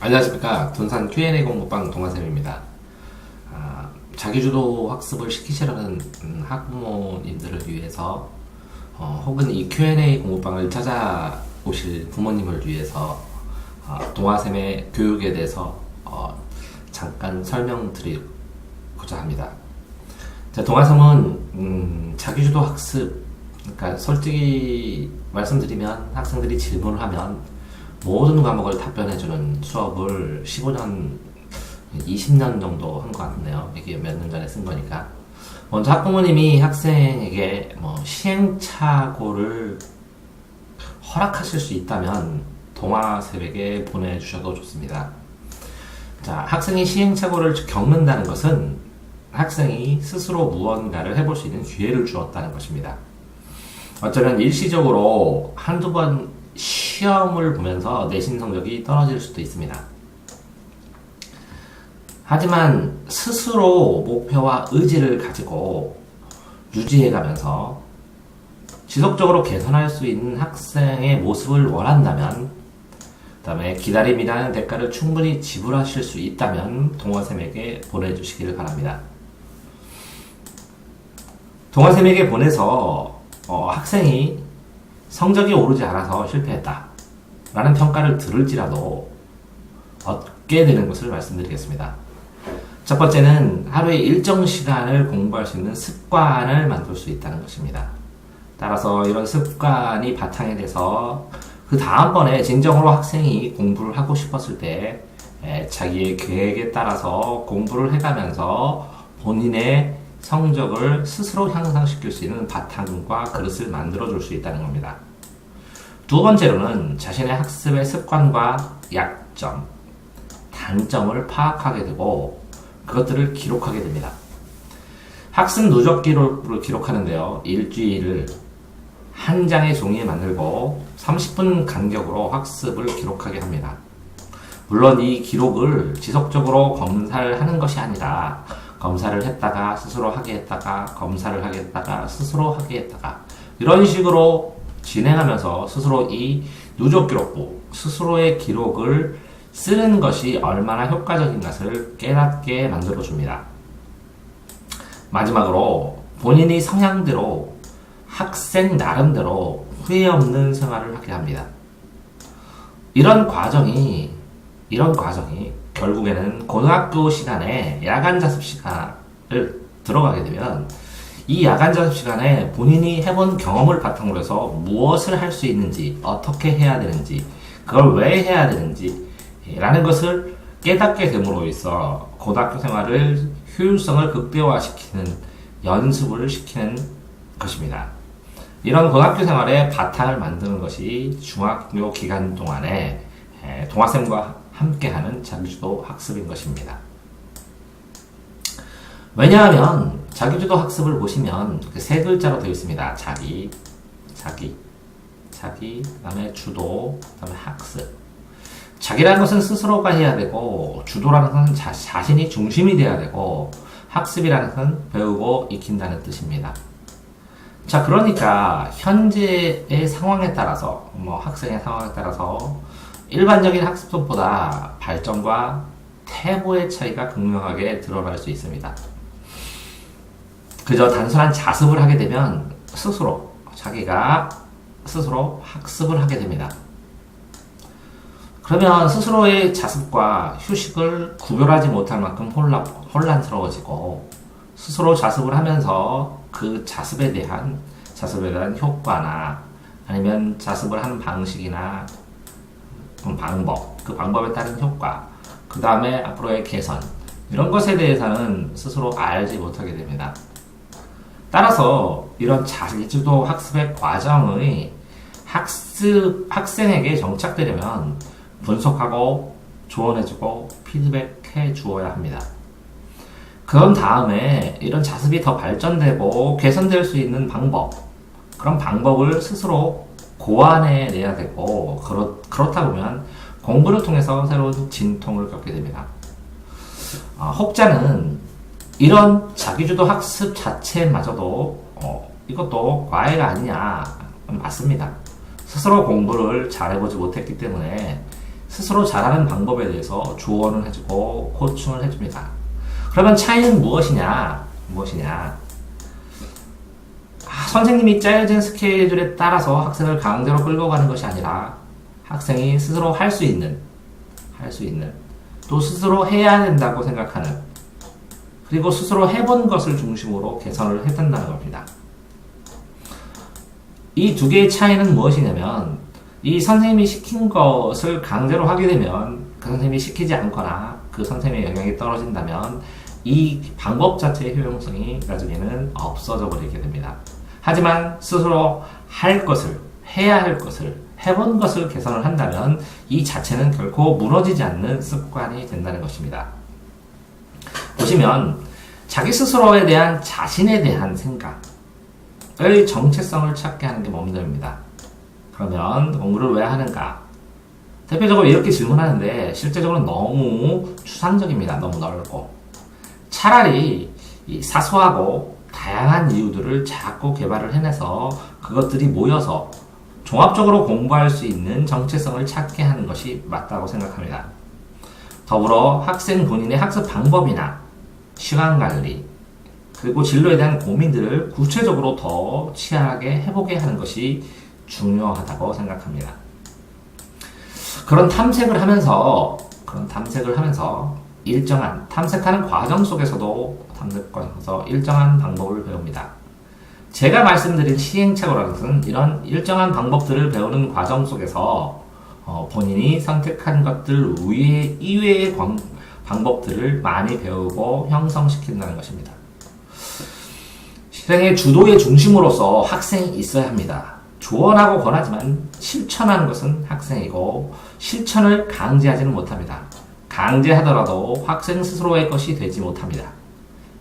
안녕하십니까. 둔산 Q&A 공부방 동아쌤입니다. 자기주도 학습을 시키시려는 학부모님들을 위해서 혹은 이 Q&A 공부방을 찾아오실 부모님을 위해서 동아쌤의 교육에 대해서 잠깐 설명드리고자 합니다. 동아쌤은 자기주도 학습, 그러니까 솔직히 말씀드리면 학생들이 질문을 하면 모든 과목을 답변해주는 수업을 15년, 20년 정도 한 것 같네요. 이게 몇 년 전에 쓴 거니까. 먼저 학부모님이 학생에게 시행착오를 허락하실 수 있다면 동아쌤에게 보내주셔도 좋습니다. 자, 학생이 시행착오를 겪는다는 것은 학생이 스스로 무언가를 해볼 수 있는 기회를 주었다는 것입니다. 어쩌면 일시적으로 한두 번 시험을 보면서 내신 성적이 떨어질 수도 있습니다. 하지만 스스로 목표와 의지를 가지고 유지해가면서 지속적으로 개선할 수 있는 학생의 모습을 원한다면, 그 다음에 기다림이라는 대가를 충분히 지불하실 수 있다면 동아쌤에게 보내주시기를 바랍니다. 동아쌤에게 보내서 학생이 성적이 오르지 않아서 실패했다 라는 평가를 들을지라도 얻게 되는 것을 말씀드리겠습니다. 첫 번째는 하루에 일정 시간을 공부할 수 있는 습관을 만들 수 있다는 것입니다. 따라서 이런 습관이 바탕이 돼서 그 다음번에 진정으로 학생이 공부를 하고 싶었을 때 자기의 계획에 따라서 공부를 해가면서 본인의 성적을 스스로 향상시킬 수 있는 바탕과 그릇을 만들어줄 수 있다는 겁니다. 두 번째로는 자신의 학습의 습관과 약점, 단점을 파악하게 되고 그것들을 기록하게 됩니다. 학습 누적 기록을 기록하는데요. 일주일을 한 장의 종이에 만들고 30분 간격으로 학습을 기록하게 합니다. 물론 이 기록을 지속적으로 검사를 하는 것이 아니라 검사를 했다가 스스로 하게 했다가 검사를 하게 했다가 스스로 하게 했다가 이런 식으로 진행하면서 스스로 이 누적 기록부, 스스로의 기록을 쓰는 것이 얼마나 효과적인 것을 깨닫게 만들어줍니다. 마지막으로 본인의 성향대로 학생 나름대로 후회 없는 생활을 하게 합니다. 이런 과정이 결국에는 고등학교 시간에 야간 자습 시간을 들어가게 되면 이 야간 자습 시간에 본인이 해본 경험을 바탕으로 해서 무엇을 할 수 있는지, 어떻게 해야 되는지, 그걸 왜 해야 되는지 라는 것을 깨닫게 됨으로 있어 고등학교 생활을 효율성을 극대화시키는 연습을 시키는 것입니다. 이런 고등학교 생활의 바탕을 만드는 것이 중학교 기간 동안에 동아쌤과 함께하는 자기주도 학습인 것입니다. 왜냐하면 자기주도 학습을 보시면 세 글자로 되어 있습니다. 자기, 그 다음에 주도, 그 다음에 학습. 자기라는 것은 스스로가 해야 되고, 주도라는 것은 자신이 중심이 돼야 되고, 학습이라는 것은 배우고 익힌다는 뜻입니다. 자, 그러니까 현재의 상황에 따라서, 학생의 상황에 따라서 일반적인 학습법보다 발전과 태보의 차이가 극명하게 드러날 수 있습니다. 그저 단순한 자습을 하게 되면 자기가 스스로 학습을 하게 됩니다. 그러면 스스로의 자습과 휴식을 구별하지 못할 만큼 혼란스러워지고 스스로 자습을 하면서 그 자습에 대한 효과나 아니면 자습을 하는 방식이나 방법, 그 방법에 따른 효과, 그 다음에 앞으로의 개선, 이런 것에 대해서는 스스로 알지 못하게 됩니다. 따라서 이런 자기주도 학습의 과정의 학생에게 정착되려면 분석하고 조언해주고 피드백해 주어야 합니다. 그런 다음에 이런 자습이 더 발전되고 개선될 수 있는 그런 방법을 스스로 고안해내야 되고, 그렇다 보면 공부를 통해서 새로운 진통을 겪게 됩니다. 혹자는 이런 자기주도 학습 자체마저도 이것도 과외가 아니냐, 맞습니다. 스스로 공부를 잘해보지 못했기 때문에 스스로 잘하는 방법에 대해서 조언을 해주고 코칭을 해줍니다. 그러면 차이는 무엇이냐? 선생님이 짜여진 스케줄에 따라서 학생을 강제로 끌고 가는 것이 아니라 학생이 스스로 할 수 있는 또 스스로 해야 된다고 생각하는 그리고 스스로 해본 것을 중심으로 개선을 해준다는 겁니다. 이 두 개의 차이는 무엇이냐면 이 선생님이 시킨 것을 강제로 하게 되면 그 선생님이 시키지 않거나 그 선생님의 영향이 떨어진다면 이 방법 자체의 효용성이 나중에는 없어져 버리게 됩니다. 하지만 스스로 해야 할 것을, 해본 것을 개선을 한다면 이 자체는 결코 무너지지 않는 습관이 된다는 것입니다. 보시면 자기 스스로에 대한 자신에 대한 생각의 정체성을 찾게 하는 게 몸들입니다. 그러면 공부를 왜 하는가? 대표적으로 이렇게 질문하는데 실제적으로 너무 추상적입니다. 너무 넓고. 차라리 이 사소하고 다양한 이유들을 자꾸 개발을 해내서 그것들이 모여서 종합적으로 공부할 수 있는 정체성을 찾게 하는 것이 맞다고 생각합니다. 더불어 학생 본인의 학습 방법이나 시간 관리, 그리고 진로에 대한 고민들을 구체적으로 더 치열하게 해보게 하는 것이 중요하다고 생각합니다. 그런 탐색을 하면서 일정한 탐색하는 과정 속에서도 일정한 방법을 배웁니다. 제가 말씀드린 시행착오라는 것은 이런 일정한 방법들을 배우는 과정 속에서 본인이 선택한 것들 이외의 방법들을 많이 배우고 형성시킨다는 것입니다. 실행의 주도의 중심으로서 학생이 있어야 합니다. 조언하고 권하지만 실천하는 것은 학생이고 실천을 강제하지는 못합니다. 강제하더라도 학생 스스로의 것이 되지 못합니다.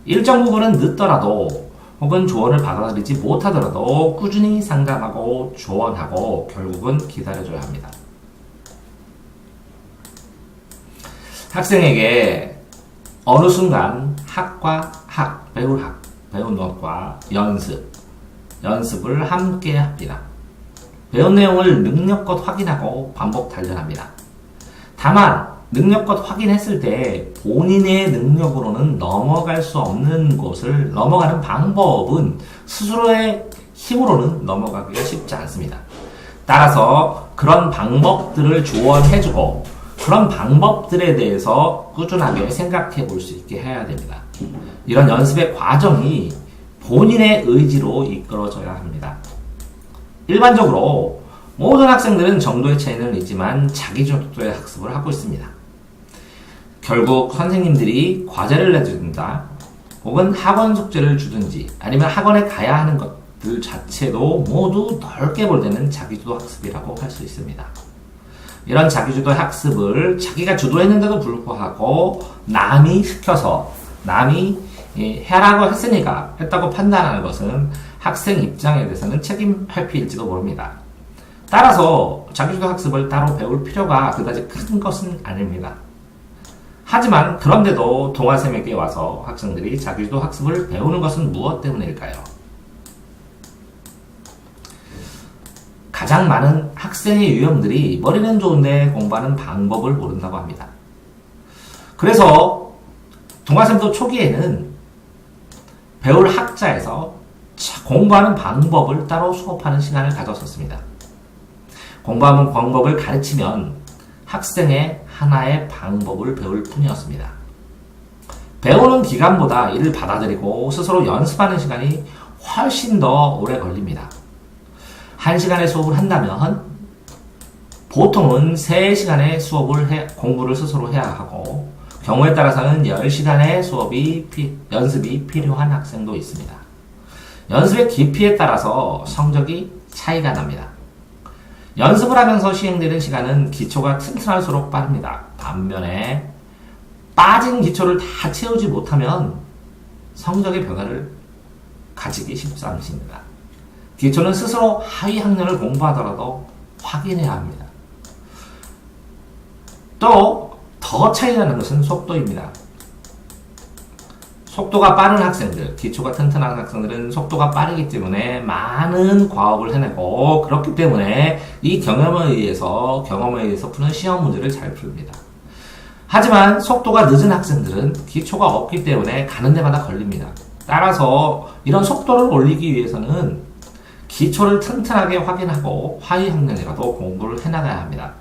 일정 부분은 늦더라도 혹은 조언을 받아들이지 못하더라도 꾸준히 상담하고 조언하고 결국은 기다려줘야 합니다. 학생에게 어느 순간 배운 것과 연습을 함께 합니다. 배운 내용을 능력껏 확인하고 반복 단련합니다. 다만 능력껏 확인했을 때 본인의 능력으로는 넘어갈 수 없는 곳을 넘어가는 방법은 스스로의 힘으로는 넘어가기가 쉽지 않습니다. 따라서 그런 방법들을 조언해주고 그런 방법들에 대해서 꾸준하게 생각해 볼 수 있게 해야 됩니다. 이런 연습의 과정이 본인의 의지로 이끌어져야 합니다. 일반적으로 모든 학생들은 정도의 차이는 있지만 자기주도의 학습을 하고 있습니다. 결국 선생님들이 과제를 내준다 혹은 학원 숙제를 주든지 아니면 학원에 가야 하는 것들 자체도 모두 넓게 볼 때는 자기주도 학습이라고 할 수 있습니다. 이런 자기주도 학습을 자기가 주도했는데도 불구하고 남이 시켜서 남이 해라고 했으니까 했다고 판단하는 것은 학생 입장에 대해서는 책임할 필지도 모릅니다. 따라서 자기주도 학습을 따로 배울 필요가 그다지 큰 것은 아닙니다. 하지만 그런데도 동아쌤에게 와서 학생들이 자기주도 학습을 배우는 것은 무엇 때문일까요? 가장 많은 학생의 유형들이 머리는 좋은데 공부하는 방법을 모른다고 합니다. 그래서 동아쌤도 초기에는 배울 학자에서 공부하는 방법을 따로 수업하는 시간을 가졌었습니다. 공부하는 방법을 가르치면 학생의 하나의 방법을 배울 뿐이었습니다. 배우는 기간보다 이를 받아들이고 스스로 연습하는 시간이 훨씬 더 오래 걸립니다. 1시간의 수업을 한다면 보통은 3시간의 공부를 스스로 해야 하고 경우에 따라서는 10시간의 연습이 필요한 학생도 있습니다. 연습의 깊이에 따라서 성적이 차이가 납니다. 연습을 하면서 시행되는 시간은 기초가 튼튼할수록 빠릅니다. 반면에 빠진 기초를 다 채우지 못하면 성적의 변화를 가지기 쉽지 않습니다. 기초는 스스로 하위 학년을 공부하더라도 확인해야 합니다. 또 더 차이 나는 것은 속도입니다. 속도가 빠른 학생들, 기초가 튼튼한 학생들은 속도가 빠르기 때문에 많은 과업을 해내고, 그렇기 때문에 이 경험에 의해서 푸는 시험 문제를 잘 풉니다. 하지만 속도가 늦은 학생들은 기초가 없기 때문에 가는 데마다 걸립니다. 따라서 이런 속도를 올리기 위해서는 기초를 튼튼하게 확인하고 화이학년이라도 공부를 해나가야 합니다.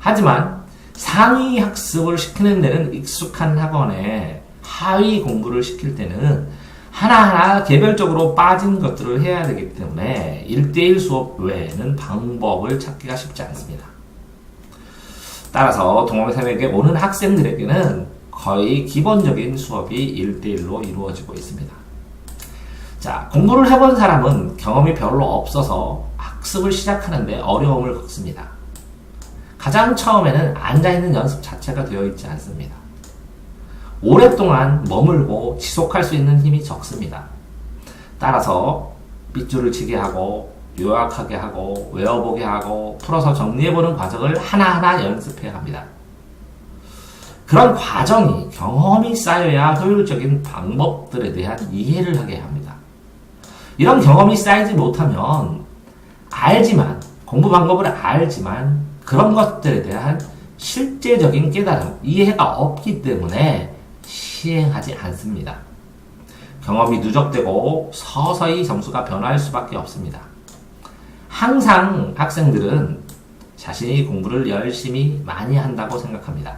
하지만 상위 학습을 시키는 데는 익숙한 학원에 하위 공부를 시킬 때는 하나하나 개별적으로 빠진 것들을 해야 되기 때문에 1대1 수업 외에는 방법을 찾기가 쉽지 않습니다. 따라서 동호회생에게 오는 학생들에게는 거의 기본적인 수업이 1대1로 이루어지고 있습니다. 자, 공부를 해본 사람은 경험이 별로 없어서 학습을 시작하는데 어려움을 겪습니다. 가장 처음에는 앉아있는 연습 자체가 되어 있지 않습니다. 오랫동안 머물고 지속할 수 있는 힘이 적습니다. 따라서 빗줄을 치게 하고 요약하게 하고 외워보게 하고 풀어서 정리해보는 과정을 하나하나 연습해야 합니다. 그런 과정이 경험이 쌓여야 효율적인 방법들에 대한 이해를 하게 합니다. 이런 경험이 쌓이지 못하면 공부 방법을 알지만 그런 것들에 대한 실제적인 깨달음, 이해가 없기 때문에 시행하지 않습니다. 경험이 누적되고 서서히 점수가 변화할 수밖에 없습니다. 항상 학생들은 자신이 공부를 열심히 많이 한다고 생각합니다.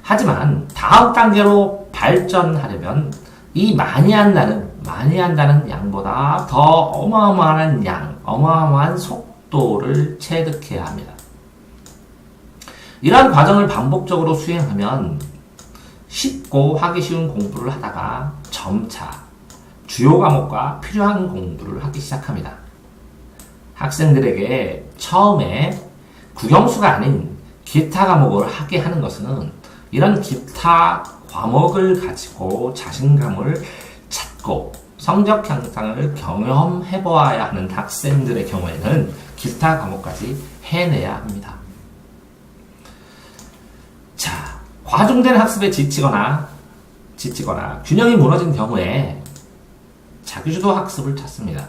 하지만 다음 단계로 발전하려면 이 많이 한다는 양보다 더 어마어마한 속도를 체득해야 합니다. 이러한 과정을 반복적으로 수행하면 쉽고 하기 쉬운 공부를 하다가 점차 주요 과목과 필요한 공부를 하기 시작합니다. 학생들에게 처음에 국영수가 아닌 기타 과목을 하게 하는 것은 이런 기타 과목을 가지고 자신감을 찾고 성적 향상을 경험해 보아야 하는 학생들의 경우에는 기타 과목까지 해내야 합니다. 자, 과중된 학습에 지치거나 균형이 무너진 경우에 자기주도 학습을 찾습니다.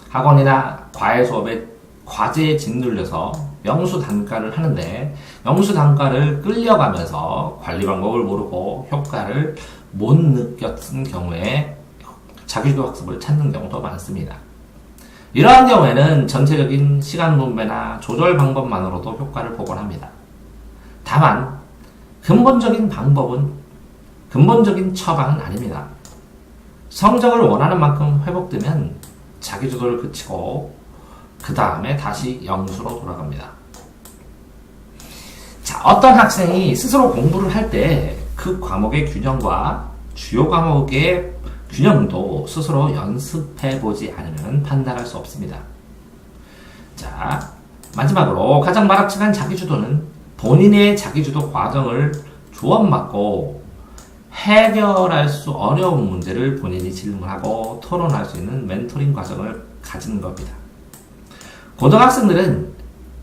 학원이나 과외 수업에 과제에 짓눌려서 명수 단가를 하는데 명수 단가를 끌려가면서 관리 방법을 모르고 효과를 못 느꼈은 경우에 자기주도 학습을 찾는 경우도 많습니다. 이러한 경우에는 전체적인 시간 분배나 조절 방법만으로도 효과를 보곤 합니다. 다만 근본적인 처방은 아닙니다. 성적을 원하는 만큼 회복되면 자기주도를 그치고 그 다음에 다시 영수로 돌아갑니다. 자, 어떤 학생이 스스로 공부를 할 때 그 과목의 균형과 주요 과목의 균형도 스스로 연습해보지 않으면 판단할 수 없습니다. 자, 마지막으로 가장 만악층한 자기주도는 본인의 자기주도 과정을 조언받고 해결할 수 어려운 문제를 본인이 질문하고 토론할 수 있는 멘토링 과정을 가지는 겁니다. 고등학생들은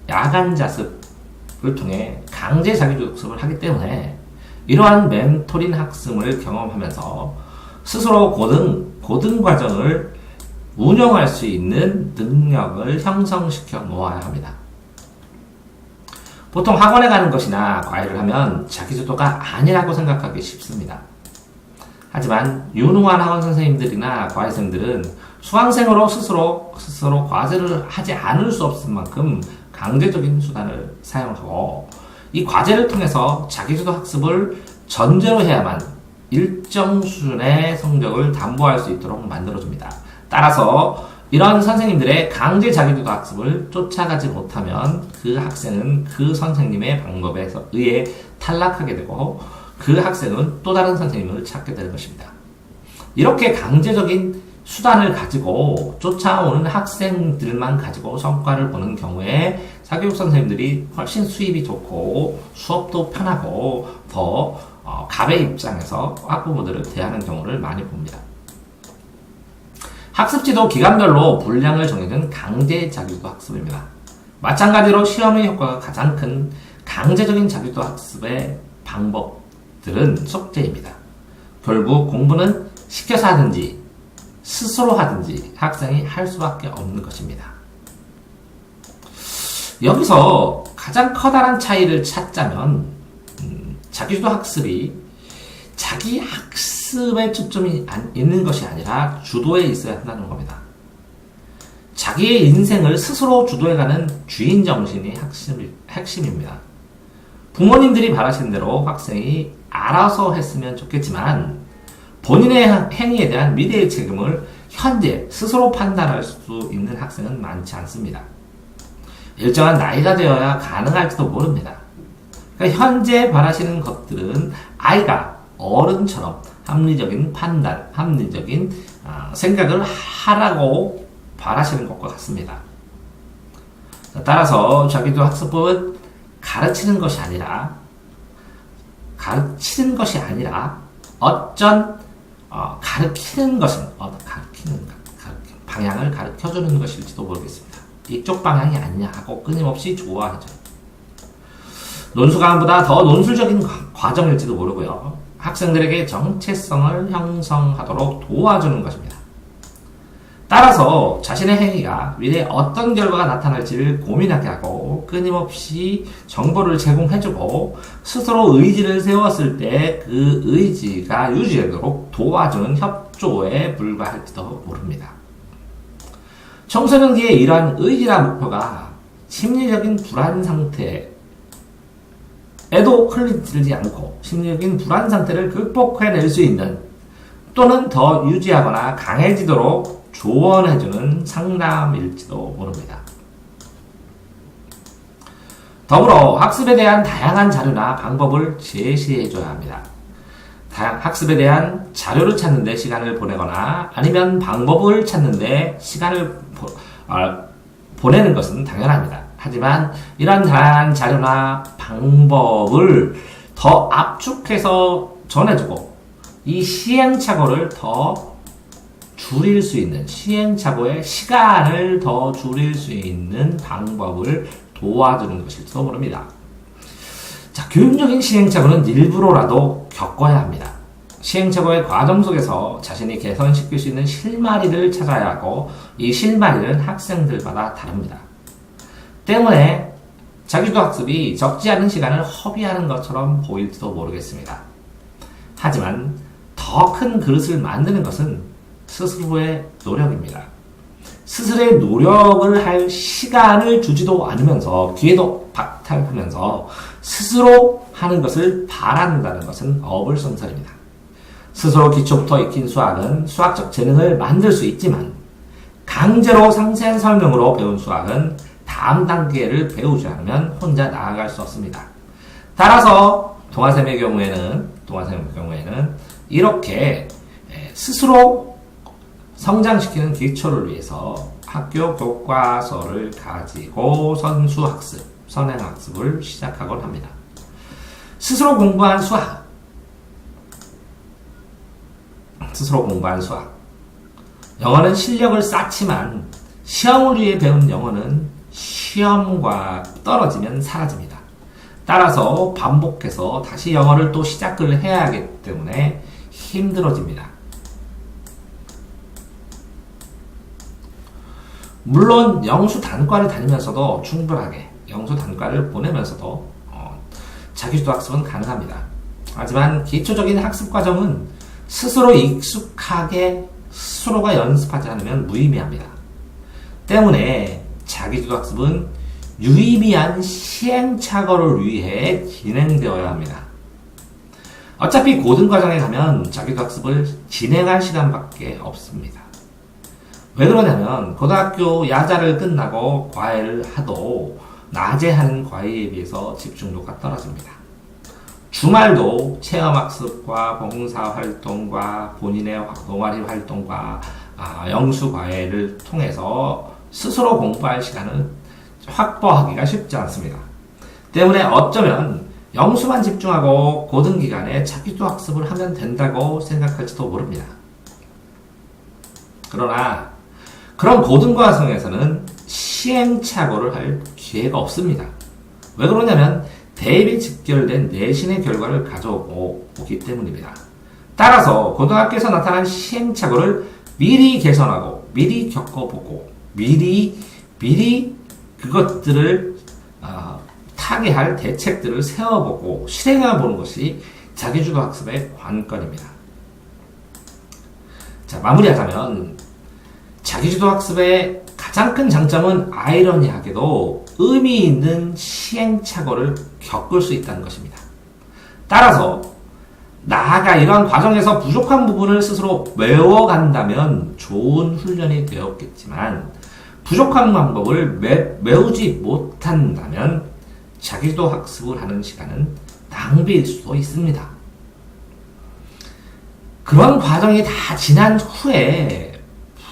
야간 자습을 통해 강제 자기주도 학습을 하기 때문에 이러한 멘토링 학습을 경험하면서 스스로 고등 과정을 운영할 수 있는 능력을 형성시켜 놓아야 합니다. 보통 학원에 가는 것이나 과외를 하면 자기주도가 아니라고 생각하기 쉽습니다. 하지만 유능한 학원 선생님들이나 과외생들은 수강생으로 스스로 과제를 하지 않을 수 없을 만큼 강제적인 수단을 사용하고 이 과제를 통해서 자기주도 학습을 전제로 해야만 일정 수준의 성적을 담보할 수 있도록 만들어줍니다. 따라서 이런 선생님들의 강제 자기주도 학습을 쫓아가지 못하면 그 학생은 그 선생님의 방법에 의해 탈락하게 되고 그 학생은 또 다른 선생님을 찾게 되는 것입니다. 이렇게 강제적인 수단을 가지고 쫓아오는 학생들만 가지고 성과를 보는 경우에 사교육 선생님들이 훨씬 수입이 좋고 수업도 편하고 더 갑의 입장에서 학부모들을 대하는 경우를 많이 봅니다. 학습지도 기간별로 분량을 정해준 강제 자기주도 학습입니다. 마찬가지로 시험의 효과가 가장 큰 강제적인 자기주도 학습의 방법들은 숙제입니다. 결국 공부는 시켜서 하든지 스스로 하든지 학생이 할 수밖에 없는 것입니다. 여기서 가장 커다란 차이를 찾자면 자기주도 학습이 자기 학습에 초점이 있는 것이 아니라 주도에 있어야 한다는 겁니다. 자기의 인생을 스스로 주도해가는 주인 정신이 핵심입니다. 부모님들이 바라시는 대로 학생이 알아서 했으면 좋겠지만 본인의 행위에 대한 미래의 책임을 현재 스스로 판단할 수 있는 학생은 많지 않습니다. 일정한 나이가 되어야 가능할지도 모릅니다. 그러니까 현재 바라시는 것들은 아이가 어른처럼 합리적인 판단, 합리적인 생각을 하라고 바라시는 것과 같습니다. 따라서 자기도 학습법은 가르치는 것이 아니라 가르치는 것은 방향을 가르쳐주는 것일지도 모르겠습니다. 이쪽 방향이 아니냐 하고 끊임없이 좋아해줘요. 논술과정보다 더 논술적인 과정일지도 모르고요. 학생들에게 정체성을 형성하도록 도와주는 것입니다. 따라서 자신의 행위가 미래에 어떤 결과가 나타날지를 고민하게 하고 끊임없이 정보를 제공해주고 스스로 의지를 세웠을 때 그 의지가 유지되도록 도와주는 협조에 불과할지도 모릅니다. 청소년기의 이러한 의지나 목표가 심리적인 불안 상태에도 흘리지 않고 심리적인 불안 상태를 극복해낼 수 있는 또는 더 유지하거나 강해지도록 조언해주는 상담일지도 모릅니다. 더불어 학습에 대한 다양한 자료나 방법을 제시해줘야 합니다. 학습에 대한 자료를 찾는데 시간을 보내거나 아니면 방법을 찾는데 시간을 보내는 것은 당연합니다. 하지만 이런 다양한 자료나 방법을 더 압축해서 전해주고 이 시행착오를 더 줄일 수 있는 시행착오의 시간을 더 줄일 수 있는 방법을 도와주는 것일지도 모릅니다. 자, 교육적인 시행착오는 일부러라도 겪어야 합니다. 시행착오의 과정 속에서 자신이 개선시킬 수 있는 실마리를 찾아야 하고 이 실마리는 학생들마다 다릅니다. 때문에 자기주도 학습이 적지 않은 시간을 허비하는 것처럼 보일지도 모르겠습니다. 하지만 더 큰 그릇을 만드는 것은 스스로의 노력입니다. 스스로의 노력을 할 시간을 주지도 않으면서 기회도 박탈하면서 스스로 하는 것을 바란다는 것은 어불성설입니다. 스스로 기초부터 익힌 수학은 수학적 재능을 만들 수 있지만 강제로 상세한 설명으로 배운 수학은 다음 단계를 배우지 않으면 혼자 나아갈 수 없습니다. 따라서 동아쌤의 경우에는 이렇게 스스로 성장시키는 기초를 위해서 학교 교과서를 가지고 선수학습, 선행학습을 시작하곤 합니다. 스스로 공부한 수학. 영어는 실력을 쌓지만 시험을 위해 배운 영어는 시험과 떨어지면 사라집니다. 따라서 반복해서 다시 영어를 또 시작을 해야 하기 때문에 힘들어집니다. 물론 영수 단과를 다니면서도 충분하게 영수 단과를 보내면서도 자기주도 학습은 가능합니다. 하지만 기초적인 학습 과정은 스스로 익숙하게 스스로가 연습하지 않으면 무의미합니다. 때문에 자기주도 학습은 유의미한 시행착오를 위해 진행되어야 합니다. 어차피 고등과정에 가면 자기주도 학습을 진행할 시간밖에 없습니다. 왜 그러냐면 고등학교 야자를 끝나고 과외를 하도 낮에 하는 과외에 비해서 집중도가 떨어집니다. 주말도 체험학습과 봉사활동과 본인의 동아리 활동과 영수과외를 통해서 스스로 공부할 시간을 확보하기가 쉽지 않습니다. 때문에 어쩌면 영수만 집중하고 고등기간에 자기주도 학습을 하면 된다고 생각할지도 모릅니다. 그러나 그런 고등과정에서는 시행착오를 할 기회가 없습니다. 왜 그러냐면 대입이 직결된 내신의 결과를 가져오기 때문입니다. 따라서 고등학교에서 나타난 시행착오를 미리 개선하고 미리 겪어보고 미리 그것들을 타개할 대책들을 세워보고 실행해보는 것이 자기주도 학습의 관건입니다. 자, 마무리하자면 자기주도 학습의 가장 큰 장점은 아이러니하게도 의미 있는 시행착오를 겪을 수 있다는 것입니다. 따라서 나아가 이러한 과정에서 부족한 부분을 스스로 외워간다면 좋은 훈련이 되었겠지만 부족한 방법을 외우지 못한다면 자기주도 학습을 하는 시간은 낭비일 수도 있습니다. 그런 과정이 다 지난 후에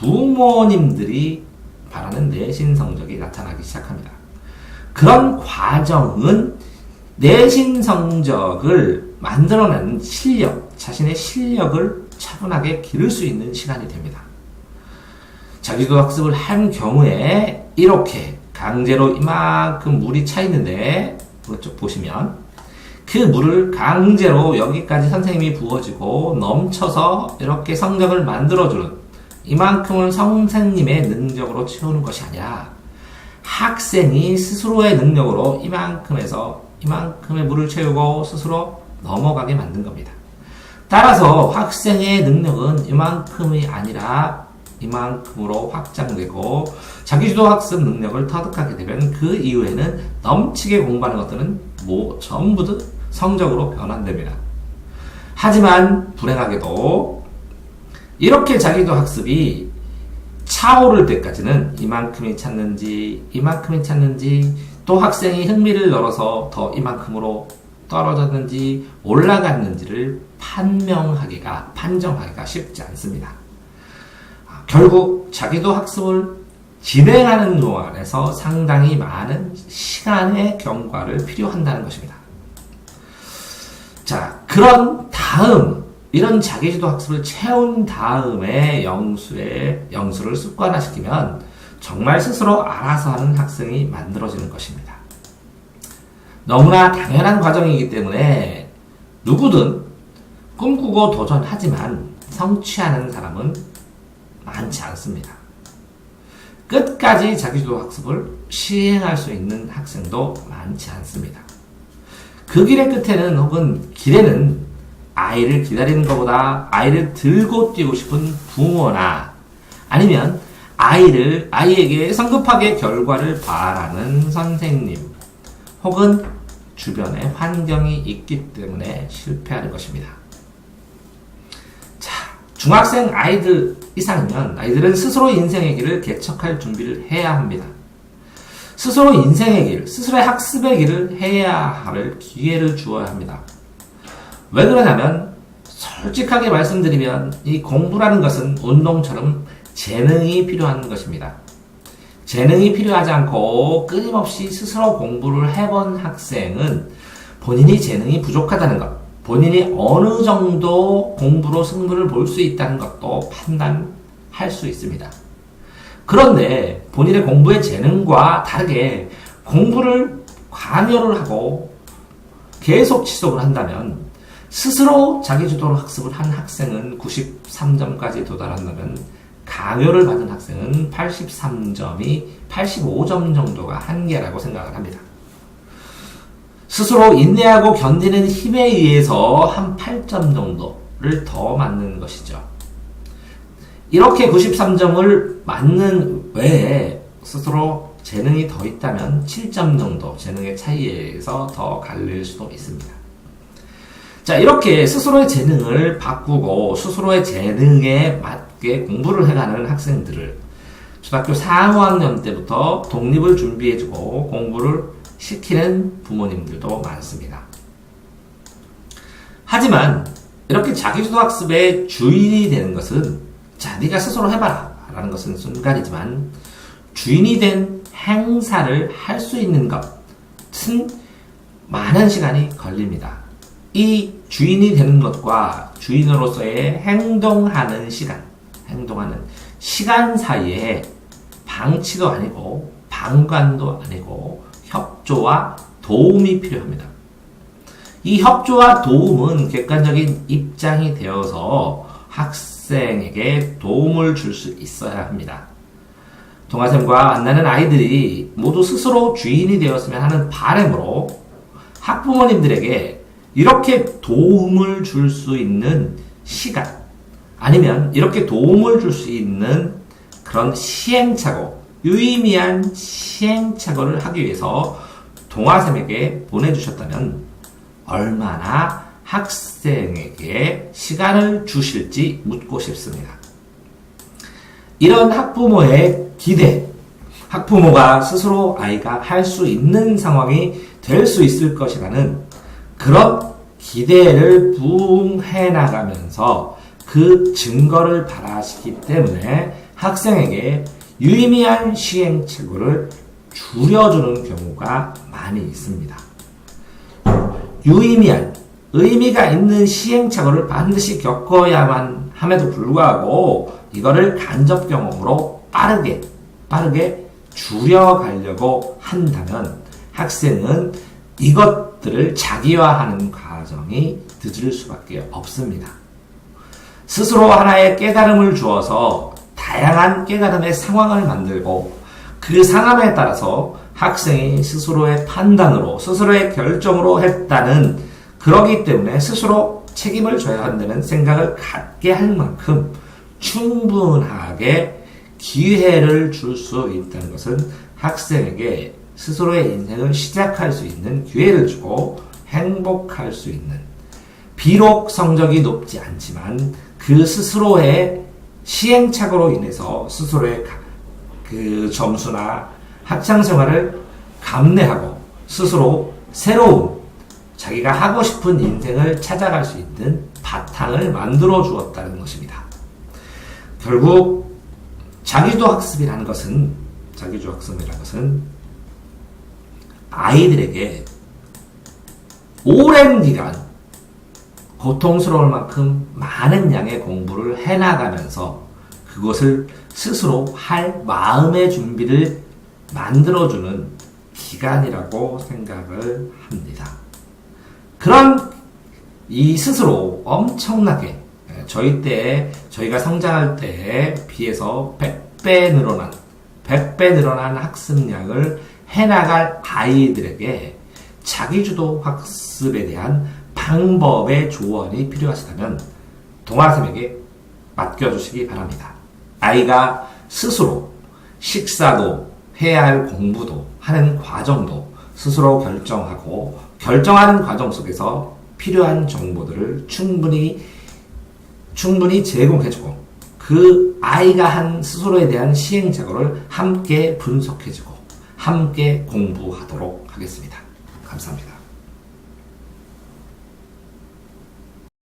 부모님들이 바라는 내신 성적이 나타나기 시작합니다. 그런 과정은 내신 성적을 만들어내는 실력, 자신의 실력을 차분하게 기를 수 있는 시간이 됩니다. 자기주도 학습을 한 경우에 이렇게 강제로 이만큼 물이 차 있는데 그쪽 보시면 그 물을 강제로 여기까지 선생님이 부어주고 넘쳐서 이렇게 성적을 만들어주는 이만큼을 선생님의 능력으로 채우는 것이 아니라 학생이 스스로의 능력으로 이만큼에서 이만큼의 물을 채우고 스스로 넘어가게 만든 겁니다. 따라서 학생의 능력은 이만큼이 아니라 이만큼으로 확장되고 자기주도 학습 능력을 터득하게 되면 그 이후에는 넘치게 공부하는 것들은 전부 다 성적으로 변환됩니다. 하지만 불행하게도 이렇게 자기주도 학습이 차오를 때까지는 이만큼이 찼는지 또 학생이 흥미를 열어서 더 이만큼으로 떨어졌는지 올라갔는지를 판정하기가 쉽지 않습니다. 결국 자기주도 학습을 진행하는 동안에서 상당히 많은 시간의 경과를 필요한다는 것입니다. 자, 그런 다음 이런 자기주도 학습을 채운 다음에 영수를 습관화시키면 정말 스스로 알아서 하는 학생이 만들어지는 것입니다. 너무나 당연한 과정이기 때문에 누구든 꿈꾸고 도전하지만 성취하는 사람은 많지 않습니다. 끝까지 자기주도 학습을 시행할 수 있는 학생도 많지 않습니다. 그 길의 끝에는 혹은 길에는 아이를 기다리는 것보다 아이를 들고 뛰고 싶은 부모나 아니면 아이에게 성급하게 결과를 바라는 선생님 혹은 주변에 환경이 있기 때문에 실패하는 것입니다. 자, 중학생 아이들 이상이면 아이들은 스스로 인생의 길을 개척할 준비를 해야 합니다. 스스로 인생의 길, 스스로의 학습의 길을 해야 할 기회를 주어야 합니다. 왜 그러냐면 솔직하게 말씀드리면 이 공부라는 것은 운동처럼 재능이 필요한 것입니다. 재능이 필요하지 않고 끊임없이 스스로 공부를 해본 학생은 본인이 재능이 부족하다는 것, 본인이 어느 정도 공부로 승부를 볼 수 있다는 것도 판단할 수 있습니다. 그런데 본인의 공부의 재능과 다르게 공부를 강요를 하고 계속 지속을 한다면 스스로 자기주도로 학습을 한 학생은 93점까지 도달한다면 강요를 받은 학생은 83점이 85점 정도가 한계라고 생각을 합니다. 스스로 인내하고 견디는 힘에 의해서 한 8점 정도를 더 맞는 것이죠. 이렇게 93점을 맞는 외에 스스로 재능이 더 있다면 7점 정도 재능의 차이에서 더 갈릴 수도 있습니다. 자, 이렇게 스스로의 재능을 바꾸고 스스로의 재능에 맞게 공부를 해가는 학생들을 초등학교 4학년 때부터 독립을 준비해주고 공부를 시키는 부모님들도 많습니다. 하지만 이렇게 자기주도 학습의 주인이 되는 것은 자, 네가 스스로 해봐라 라는 것은 순간이지만 주인이 된 행사를 할 수 있는 것은 많은 시간이 걸립니다. 이 주인이 되는 것과 주인으로서의 행동하는 시간 사이에 방치도 아니고 방관도 아니고 협조와 도움이 필요합니다. 이 협조와 도움은 객관적인 입장이 되어서 학생에게 도움을 줄 수 있어야 합니다. 동아쌤과 만나는 아이들이 모두 스스로 주인이 되었으면 하는 바람으로 학부모님들에게 이렇게 도움을 줄 수 있는 시간, 아니면 이렇게 도움을 줄 수 있는 그런 시행착오, 유의미한 시행착오를 하기 위해서 동아쌤에게 보내주셨다면 얼마나 학생에게 시간을 주실지 묻고 싶습니다. 이런 학부모의 기대, 학부모가 스스로 아이가 할 수 있는 상황이 될 수 있을 것이라는 그런 기대를 부응해 나가면서 그 증거를 바라시기 때문에 학생에게 유의미한 시행착오를 줄여주는 경우가 많이 있습니다. 유의미한, 의미가 있는 시행착오를 반드시 겪어야만 함에도 불구하고 이거를 간접 경험으로 빠르게 줄여가려고 한다면 학생은 이것들을 자기화하는 과정이 늦을 수밖에 없습니다. 스스로 하나의 깨달음을 주어서 다양한 깨달음의 상황을 만들고 그 상황에 따라서 학생이 스스로의 판단으로, 스스로의 결정으로 했다는, 그러기 때문에 스스로 책임을 져야 한다는 생각을 갖게 할 만큼 충분하게 기회를 줄 수 있다는 것은 학생에게 스스로의 인생을 시작할 수 있는 기회를 주고 행복할 수 있는, 비록 성적이 높지 않지만 그 스스로의 시행착오로 인해서 스스로의 그 점수나 학창생활을 감내하고 스스로 새로운 자기가 하고 싶은 인생을 찾아갈 수 있는 바탕을 만들어 주었다는 것입니다. 결국 자기주학습이라는 것은 아이들에게 오랜 기간 고통스러울 만큼 많은 양의 공부를 해나가면서 그것을 스스로 할 마음의 준비를 만들어주는 기간이라고 생각을 합니다. 그런 이 스스로 엄청나게 저희가 성장할 때에 비해서 100배 늘어난 학습량을 해나갈 아이들에게 자기주도 학습에 대한 방법의 조언이 필요하시다면 동아쌤에게 맡겨주시기 바랍니다. 아이가 스스로 식사도 해야 할 공부도 하는 과정도 스스로 결정하는 과정 속에서 필요한 정보들을 충분히 제공해주고 그 아이가 한 스스로에 대한 시행착오를 함께 분석해주고 함께 공부하도록 하겠습니다. 감사합니다.